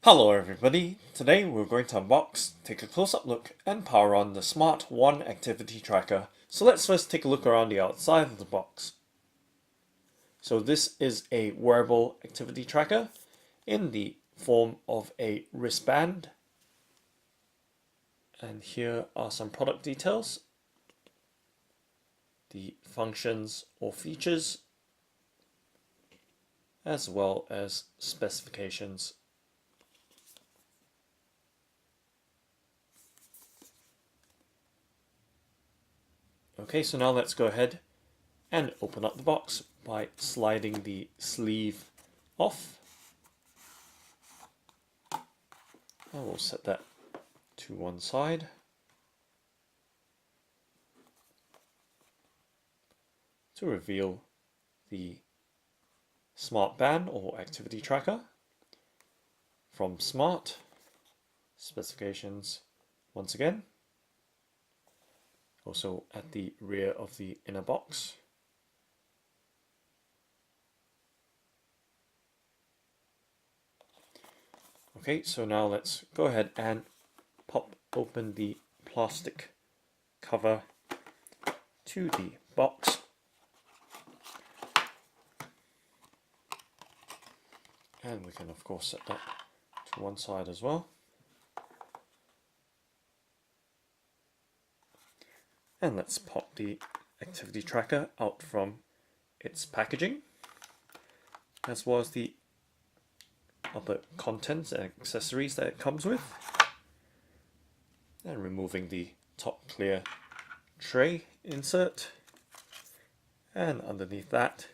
Hello everybody, today we're going to unbox, take a close-up look and power on the Smart 1 activity tracker. So let's first take a look around the outside of the box. So this is a wearable activity tracker in the form of a wristband. And here are some product details, the functions or features, as well as specifications. Okay, so now let's go ahead and open up the box by sliding the sleeve off. I will set that to one side. To reveal the Smart Band or activity tracker from Smart. Specifications once again. Also at the rear of the inner box. Okay, so now let's go ahead and pop open the plastic cover to the box. And we can of course set that to one side as well. And let's pop the activity tracker out from its packaging, as well as the other contents and accessories that it comes with. And removing the top clear tray insert. And underneath that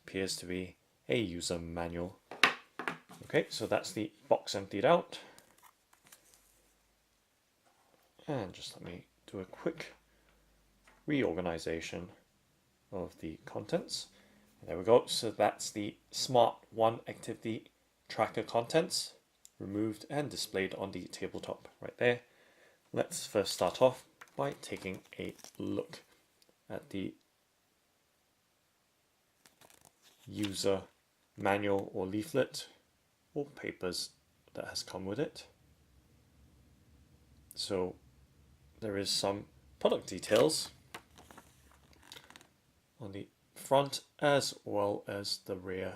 appears to be a user manual. Okay, so that's the box emptied out. And just let me do a quick reorganization of the contents. There we go. So that's the Smart 1 activity tracker contents removed and displayed on the tabletop right there. Let's first start off by taking a look at the user manual or leaflet or papers that has come with it. So there is some product details on the front as well as the rear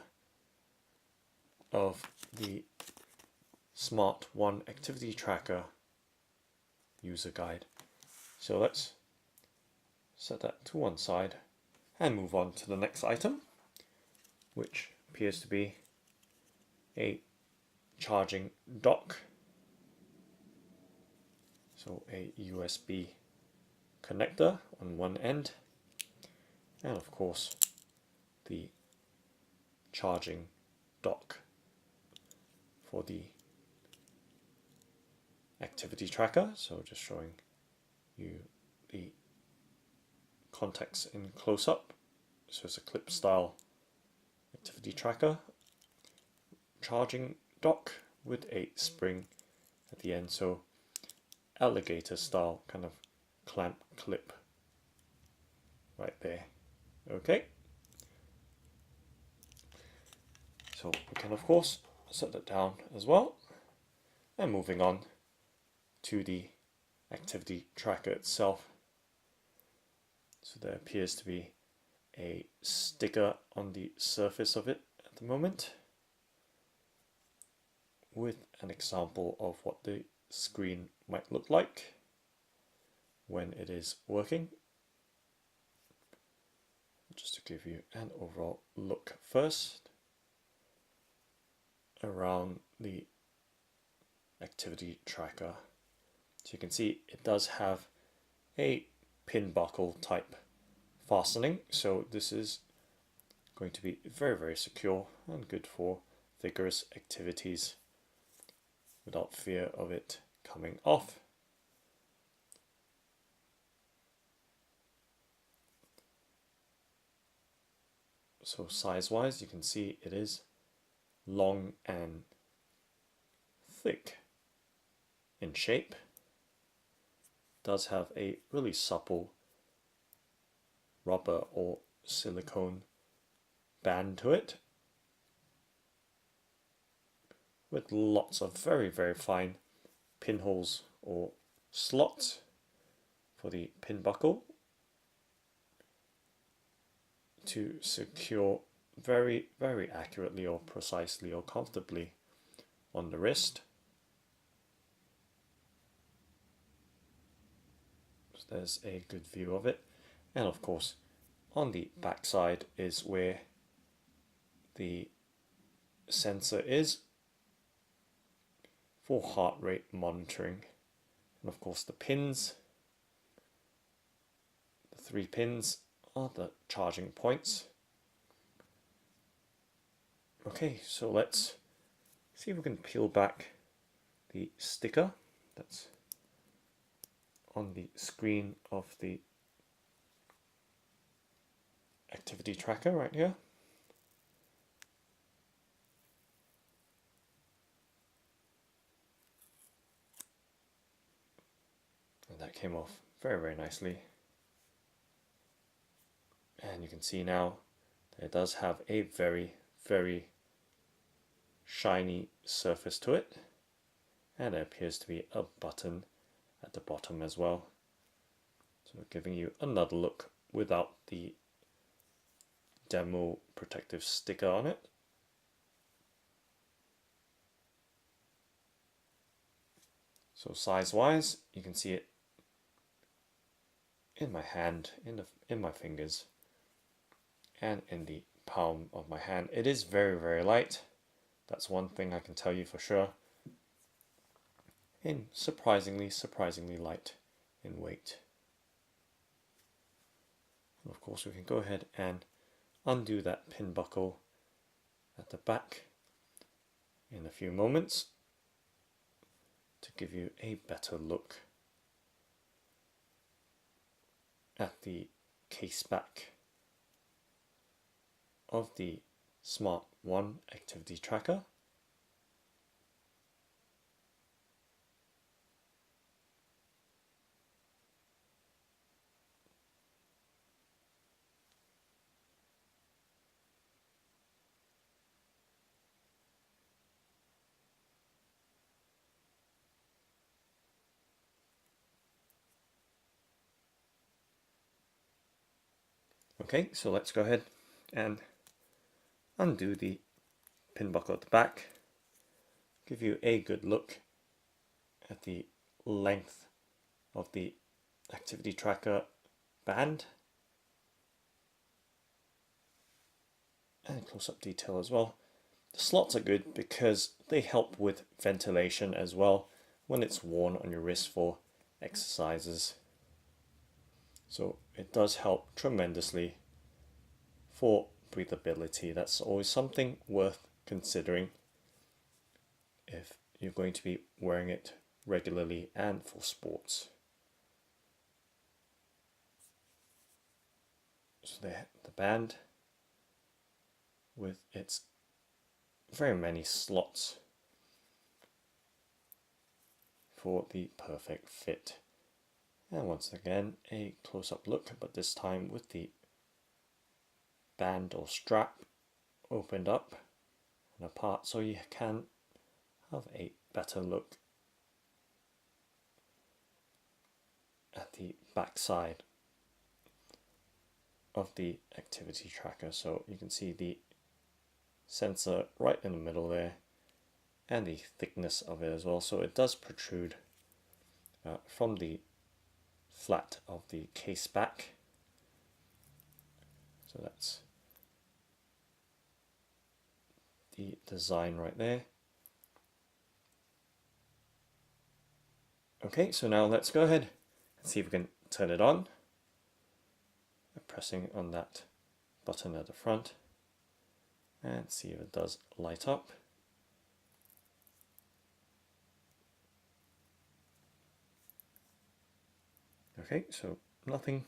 of the Smart 1 activity tracker user guide. So let's set that to one side and move on to the next item, which appears to be a charging dock. So a USB connector on one end, and of course the charging dock for the activity tracker. So just showing you the contacts in close-up. So it's a clip style activity tracker, charging dock with a spring at the end, so alligator style kind of clamp clip right there. Okay, so we can of course set that down as well. And moving on to the activity tracker itself. So there appears to be a sticker on the surface of it at the moment, with an example of what the screen might look like when it is working. Just to give you an overall look first around the activity tracker. So you can see it does have a pin buckle type fastening, so this is going to be very secure and good for vigorous activities without fear of it coming off. So size wise, you can see it is long and thick in shape. Does have a really supple rubber or silicone band to it, with lots of very, very fine pinholes or slots for the pin buckle to secure very, very accurately or precisely or comfortably on the wrist. So there's a good view of it. And of course, on the back side is where the sensor is for heart rate monitoring. And of course, the pins, the 3 pins, are the charging points. Okay, so let's see if we can peel back the sticker that's on the screen of the activity tracker right here. And that came off very, very nicely. And you can see now that it does have a very, very shiny surface to it. And there appears to be a button at the bottom as well. So giving you another look without the demo protective sticker on it. So size-wise, you can see it in my hand, in my fingers, and in the palm of my hand. It is very, very light. That's one thing I can tell you for sure. And surprisingly light in weight. And of course, we can go ahead and undo that pin buckle at the back in a few moments to give you a better look at the case back of the Smart 1 activity tracker. Okay, so let's go ahead and undo the pin buckle at the back, give you a good look at the length of the activity tracker band and close-up detail as well. The slots are good because they help with ventilation as well when it's worn on your wrist for exercises. So it does help tremendously for breathability. That's always something worth considering if you're going to be wearing it regularly and for sports. So the band with its very many slots for the perfect fit. And once again, a close-up look, but this time with the band or strap opened up and apart so you can have a better look at the back side of the activity tracker. So you can see the sensor right in the middle there and the thickness of it as well. So it does protrude from the flat of the case back. So that's the design right there. Okay, so now let's go ahead and see if we can turn it on by pressing on that button at the front and see if it does light up. Okay, so nothing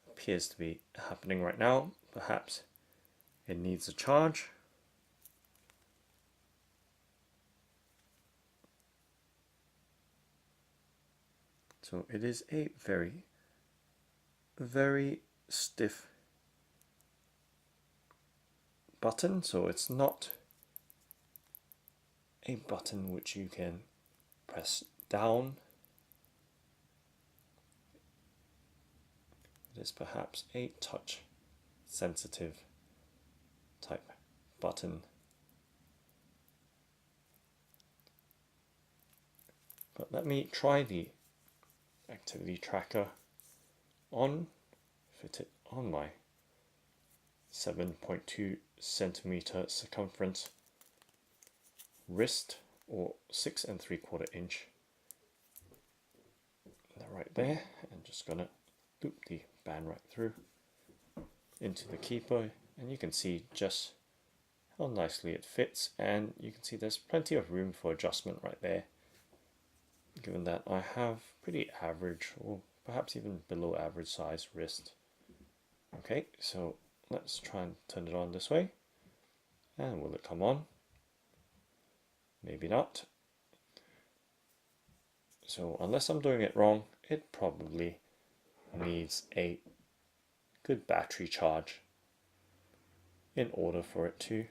appears to be happening right now. Perhaps it needs a charge. So it is a very, very stiff button, so it's not a button which you can press down. It is perhaps a touch sensitive type button. But let me try the activity tracker on, fit it on my 7.2 centimeter circumference wrist, or 6 3/4 inch. Right there, and just gonna loop the band right through into the keeper, and you can see just how nicely it fits, and you can see there's plenty of room for adjustment right there, given that I have pretty average or perhaps even below average size wrist. Okay, so let's try and turn it on this way, and will it come on? Maybe not. So unless I'm doing it wrong, it probably needs a good battery charge in order for it to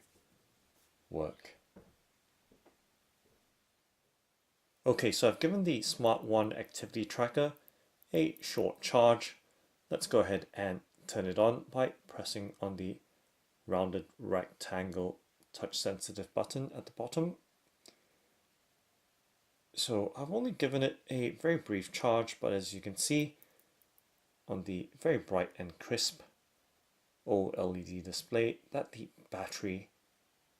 work. Okay, so I've given the Smart 1 activity tracker a short charge. Let's go ahead and turn it on by pressing on the rounded rectangle touch sensitive button at the bottom. So I've only given it a very brief charge, but as you can see on the very bright and crisp OLED display, that the battery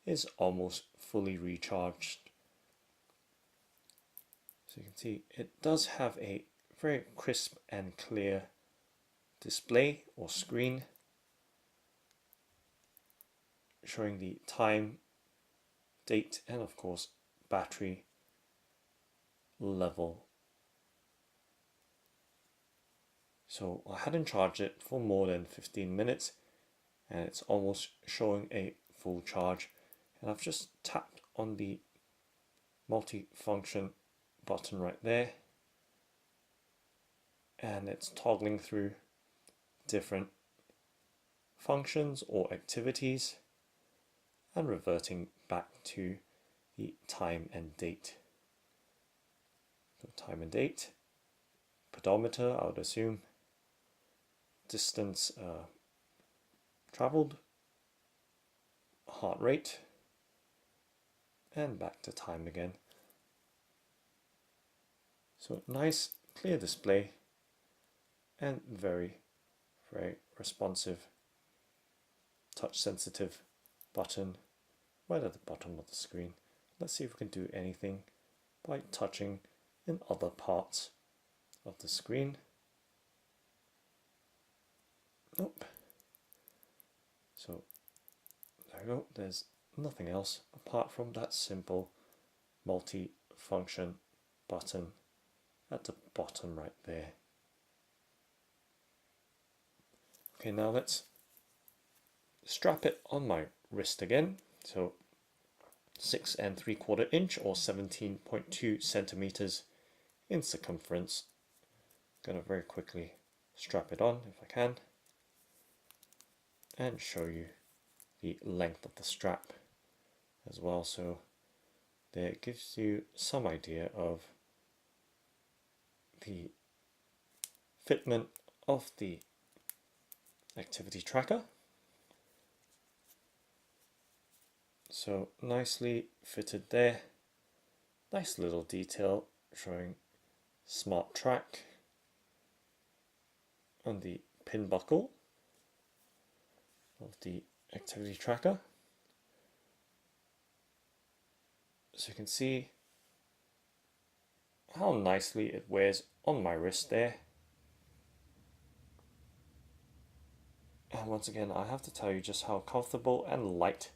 is almost fully recharged. So you can see it does have a very crisp and clear display or screen showing the time, date, and of course battery level. So I hadn't charged it for more than 15 minutes and it's almost showing a full charge, and I've just tapped on the multi-function button right there, and it's toggling through different functions or activities and reverting back to the time and date. So time and date, pedometer, I would assume, distance traveled, heart rate, and back to time again. So nice clear display and very responsive touch sensitive button right at the bottom of the screen. Let's see if we can do anything by touching in other parts of the screen. Nope. So there we go, there's nothing else apart from that simple multi-function button at the bottom right there. Okay, now let's strap it on my wrist again. So 6 3/4 inch or 17.2 centimeters in circumference. I'm going to very quickly strap it on if I can and show you the length of the strap as well, so there it gives you some idea of the fitment of the activity tracker. So nicely fitted there, nice little detail showing smart track on the pin buckle of the activity tracker. So you can see how nicely it wears on my wrist there. And once again, I have to tell you just how comfortable and light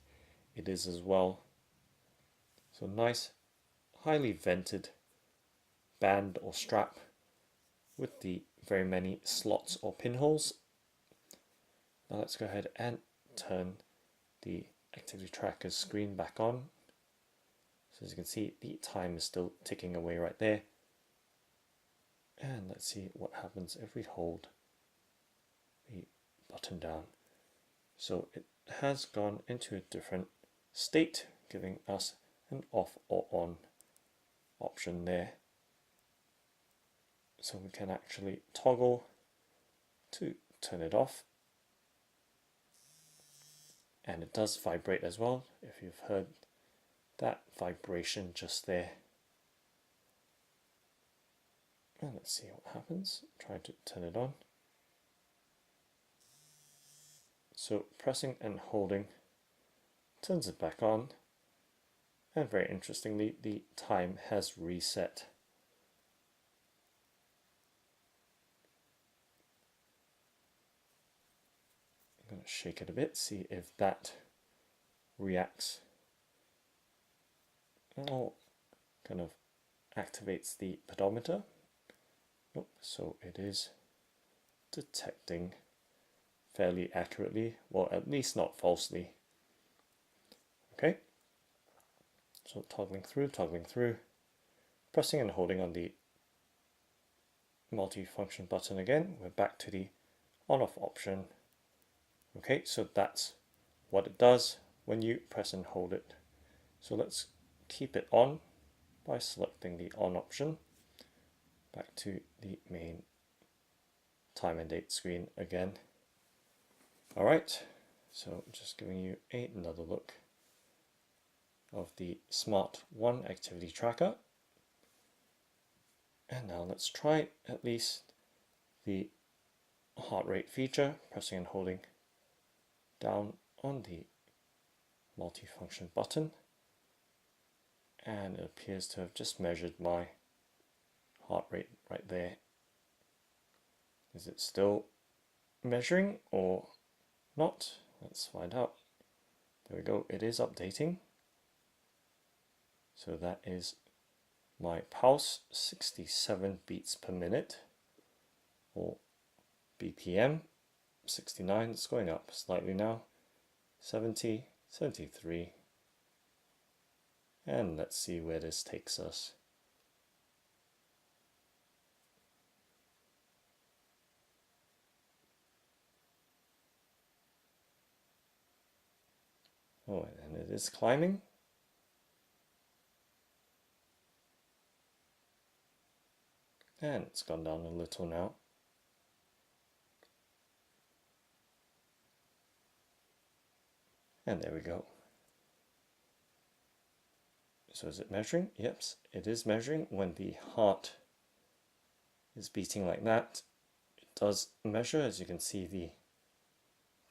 it is as well. So nice, highly vented band or strap with the very many slots or pinholes. Now let's go ahead and turn the activity tracker's screen back on. So as you can see, the time is still ticking away right there. And let's see what happens if we hold the button down. So it has gone into a different state, giving us an off or option there. So we can actually toggle to turn it off. And it does vibrate as well, if you've heard that vibration just there. And let's see what happens. Try to turn it on. So pressing and holding turns it back on. And very interestingly, the time has reset. I'm going to shake it a bit, see if that reacts. Oh, kind of activates the pedometer. Nope, so it is detecting fairly accurately, well, at least not falsely. Okay, so toggling through, pressing and holding on the multi-function button again. We're back to the on-off option. Okay, so that's what it does when you press and hold it. So let's keep it on by selecting the on option. Back to the main time and date screen again. Alright, so just giving you another look of the Smart 1 activity tracker. And now let's try at least the heart rate feature, pressing and holding down on the multifunction button. And it appears to have just measured my heart rate right there. Is it still measuring or not? Let's find out. There we go, it is updating. So that is my pulse, 67 beats per minute, or BPM, 69, it's going up slightly now, 70, 73, and let's see where this takes us. Oh, and it is climbing. And it's gone down a little now. And there we go. So is it measuring? Yep, it is measuring. When the heart is beating like that, it does measure. As you can see, the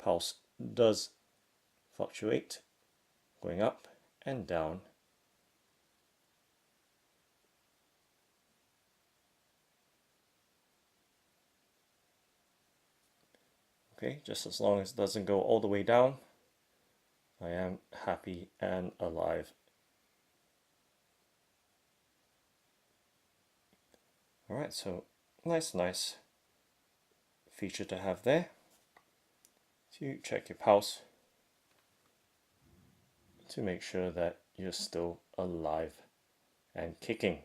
pulse does fluctuate, going up and down. Okay, just as long as it doesn't go all the way down, I am happy and alive. Alright, so nice feature to have there. So you check your pulse to make sure that you're still alive and kicking.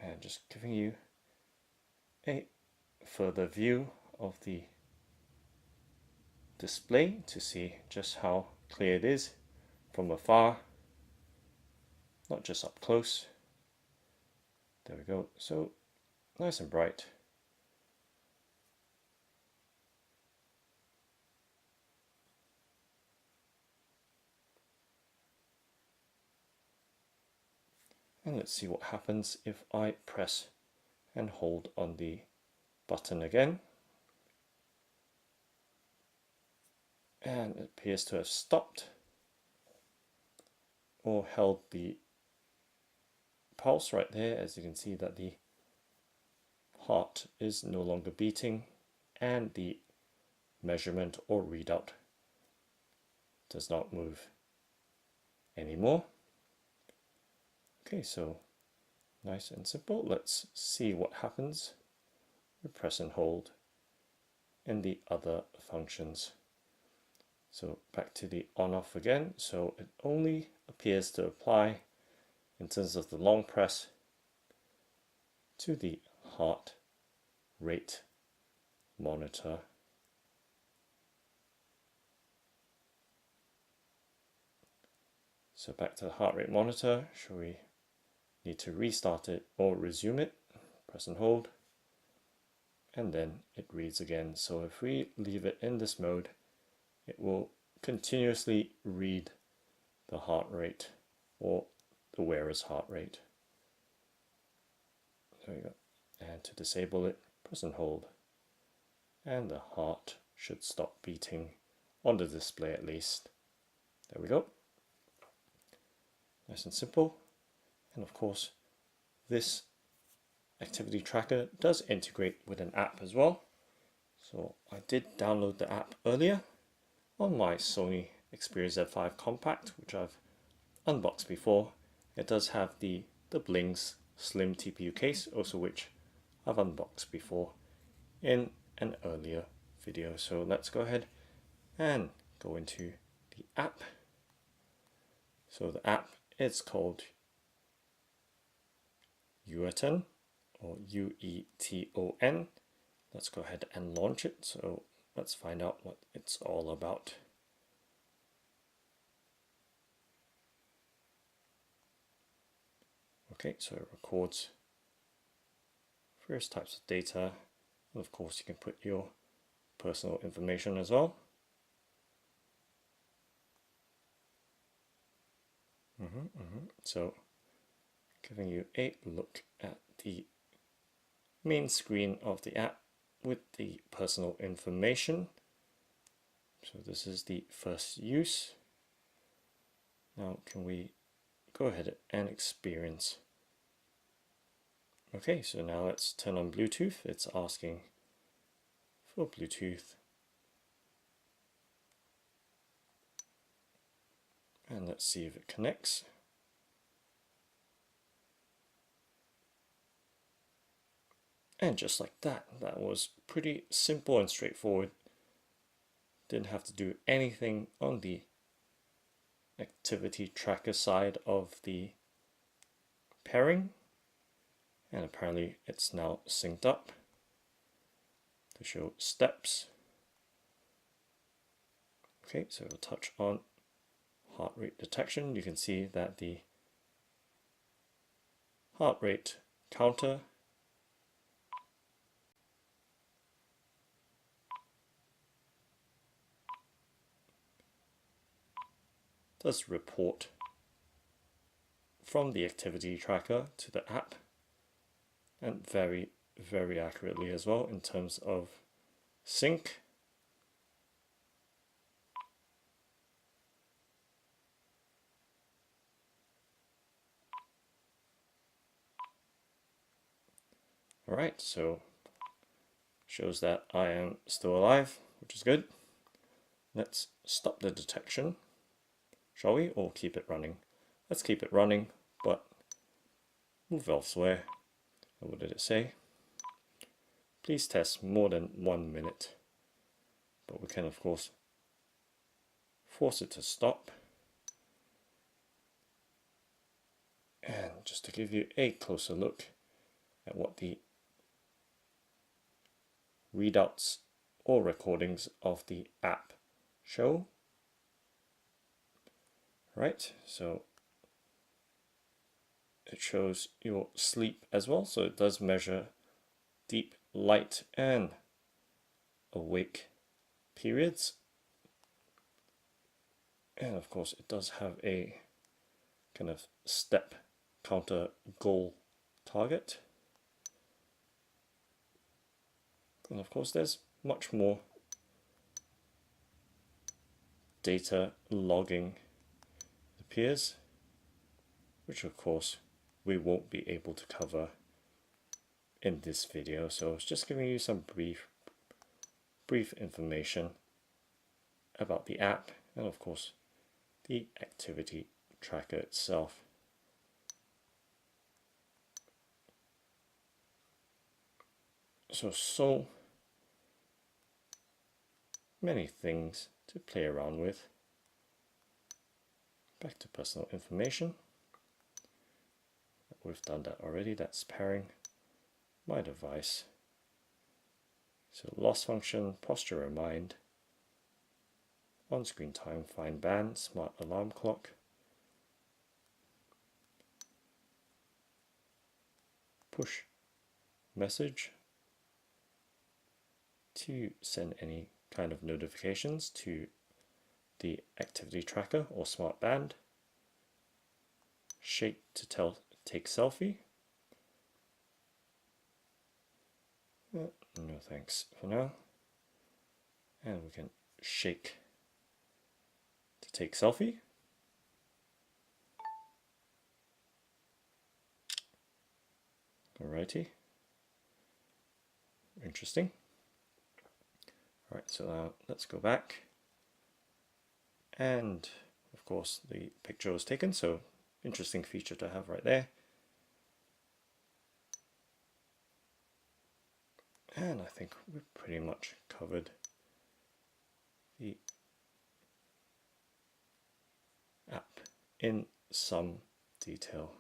And just giving you a further view of the display to see just how clear it is from afar, not just up close. There we go, so nice and bright. And let's see what happens if I press and hold on the button again. And it appears to have stopped or held the pulse right there. As you can see that the heart is no longer beating and the measurement or readout does not move anymore. Okay, so nice and simple. Let's see what happens. We press and hold in the other functions. So back to the on off again. So it only appears to apply in terms of the long press to the heart rate monitor. So back to the heart rate monitor. Should we need to restart it or resume it? Press and hold, and then it reads again. So if we leave it in this mode, it will continuously read the heart rate or the wearer's heart rate. There we go. And to disable it, press and hold, and the heart should stop beating on the display at least. There we go. Nice and simple. And of course, this activity tracker does integrate with an app as well. So I did download the app earlier on my Sony Xperia Z5 Compact, which I've unboxed before. It does have the Bling's slim TPU case, also which I've unboxed before in an earlier video. So let's go ahead and go into the app. So the app is called Ueton, or Ueton. Let's go ahead and launch it. So let's find out what it's all about. Okay, so it records various types of data, and of course you can put your personal information as well. So giving you a look at the main screen of the app with the personal information. So this is the first use. Now can we go ahead and experience? Okay, so now let's turn on Bluetooth. It's asking for Bluetooth. And let's see if it connects. And just like that, that was pretty simple and straightforward. Didn't have to do anything on the activity tracker side of the pairing. And apparently it's now synced up to show steps. Okay, so we'll touch on heart rate detection. You can see that the heart rate counter does report from the activity tracker to the app, and very, very accurately as well in terms of sync. Alright, so shows that I am still alive, which is good. Let's stop the detection, shall we, or keep it running? Let's keep it running, but move elsewhere. And what did it say? Please test more than 1 minute. But we can of course force it to stop. And just to give you a closer look at what the readouts or recordings of the app show. Right, so it shows your sleep as well, so it does measure deep light and awake periods. And of course it does have a kind of step counter goal target. And of course there's much more data logging, it appears, which of course we won't be able to cover in this video. So it's just giving you some brief information about the app and of course the activity tracker itself. So many things to play around with. Back to personal information. We've done that already. That's pairing my device. So loss function, posture remind, on-screen time, find band, smart alarm clock, push message to send any kind of notifications to the activity tracker or smart band. Shake to take selfie. No thanks for now. And we can shake to take selfie. Alrighty. Interesting. Alright, so now let's go back. And of course the picture was taken, so interesting feature to have right there. And I think we've pretty much covered the app in some detail.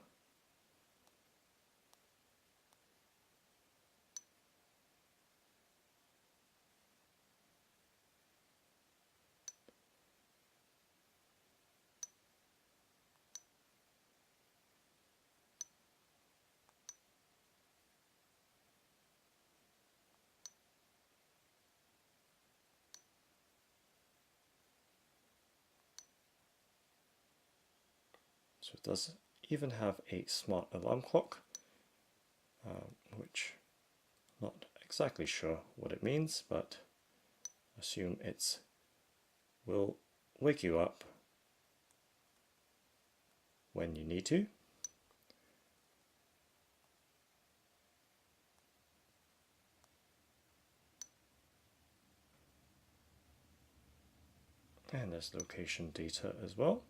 So it does even have a smart alarm clock, which I'm not exactly sure what it means, but I assume it's will wake you up when you need to. And there's location data as well.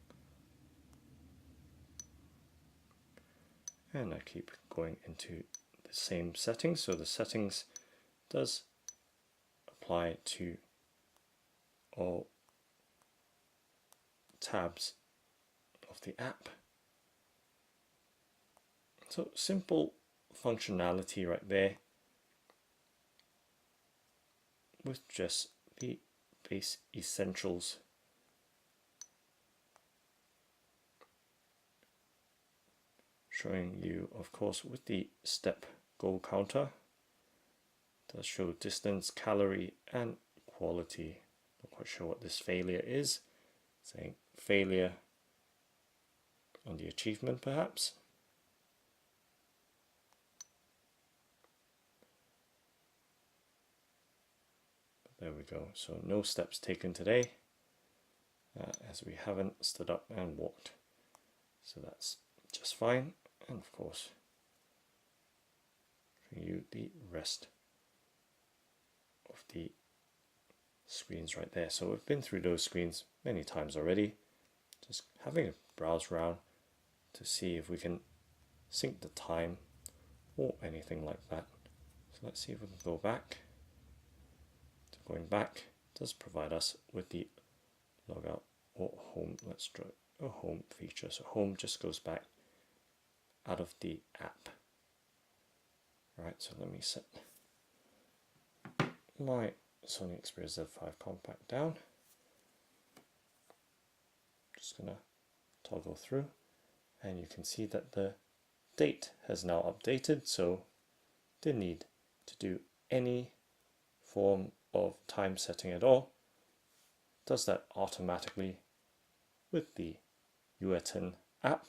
And I keep going into the same settings. So the settings does apply to all tabs of the app. So simple functionality right there with just the base essentials. Showing you, of course, with the step goal counter, does show distance, calorie, and quality. Not quite sure what this failure is. Saying failure on the achievement, perhaps. But there we go. So no steps taken today, as we haven't stood up and walked. So that's just fine. And of course, showing you the rest of the screens right there. So we've been through those screens many times already, just having a browse around to see if we can sync the time or anything like that. So let's see if we can go back. So going back does provide us with the logout or home. Let's try a home feature. So home just goes back out of the app. Alright, so let me set my Sony Xperia Z5 Compact down. Just gonna toggle through, and you can see that the date has now updated, so didn't need to do any form of time setting at all. Does that automatically with the Ueton app.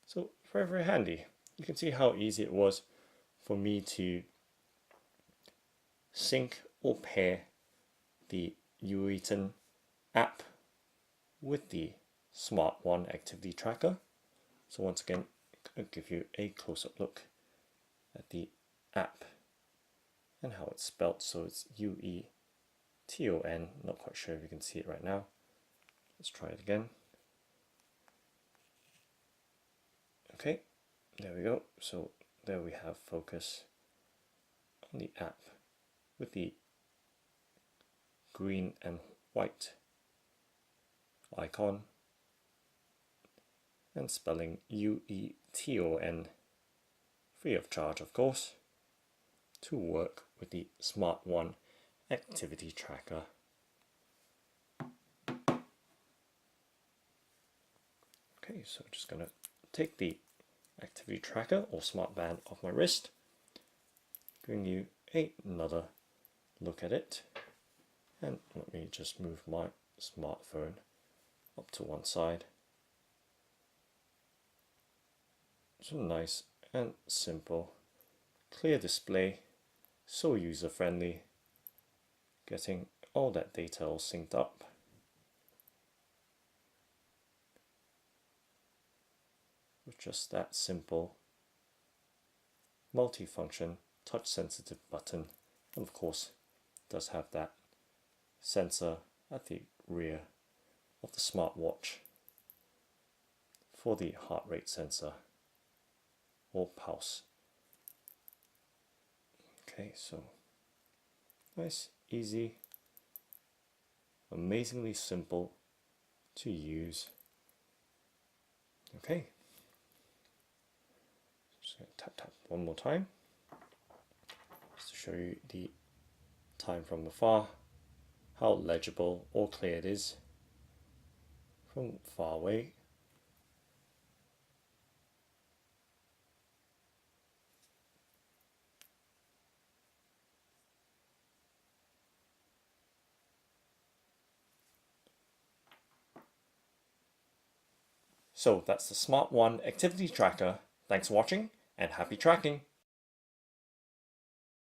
So very, very handy. You can see how easy it was for me to sync or pair the Ueton app with the Smart One activity tracker. So once again, I'll give you a close-up look at the app and how it's spelled. So it's U-E-T-O-N. Not quite sure if you can see it right now. Let's try it again. Okay, there we go. So there we have focus on the app with the green and white icon and spelling U-E-T-O-N, free of charge of course, to work with the Smart One activity tracker. Okay, so just going to take the activity tracker or smart band off my wrist, giving you another look at it. And let me just move my smartphone up to one side. So nice and simple, clear display, so user friendly, getting all that data all synced up. With just that simple multi-function touch sensitive button, and of course it does have that sensor at the rear of the smartwatch for the heart rate sensor or pulse. Okay, so nice, easy, amazingly simple to use. Okay, just going to tap one more time just to show you the time from afar, how legible or clear it is from far away. So that's the Smart 1 activity tracker. Thanks for watching and happy tracking!